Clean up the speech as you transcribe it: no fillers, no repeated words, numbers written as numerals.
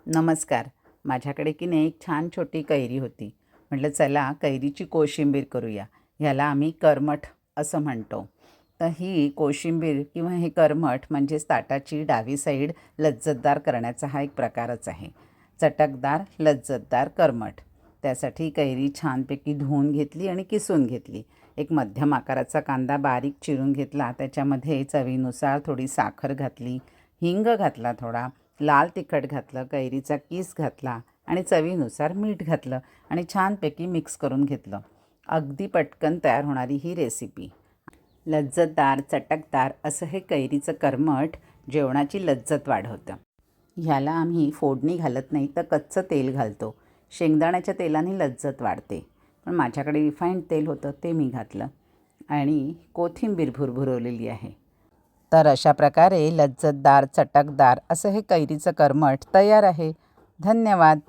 नमस्कार. माझ्याकडे की नाही एक छान छोटी कैरी होती. म्हटलं चला कैरीची कोशिंबीर करूया. ह्याला आम्ही करमट असं म्हणतो. तर ही कोशिंबीर किंवा हे करमट म्हणजेच ताटाची डावी साईड लज्जतदार करण्याचा हा एक प्रकारच आहे. चटकदार लज्जतदार करमट. त्यासाठी कैरी छानपैकी धुवून घेतली आणि किसून घेतली. एक मध्यम आकाराचा कांदा बारीक चिरून घेतला. त्याच्यामध्ये चवीनुसार थोडी साखर घातली, हिंग घातला थोडा, लाल तिखट घातलं, कैरीचा किस घातला आणि चवीनुसार मीठ घातलं आणि छानपैकी मिक्स करून घेतलं. अगदी पटकन तयार होणारी ही रेसिपी. लज्जतदार चटकदार असं हे कैरीचं करमट जेवणाची लज्जत वाढवतं. ह्याला आम्ही फोडणी घालत नाही तर कच्चं तेल घालतो. शेंगदाण्याच्या तेलाने लज्जत वाढते, पण माझ्याकडे रिफाईंड तेल होतं ते मी घातलं आणि कोथिंबीर भुरभुरवलेली आहे. तर अशा प्रकारे लज्जतदार चटकदार असं हे कैरीचं करमट तयार आहे. धन्यवाद.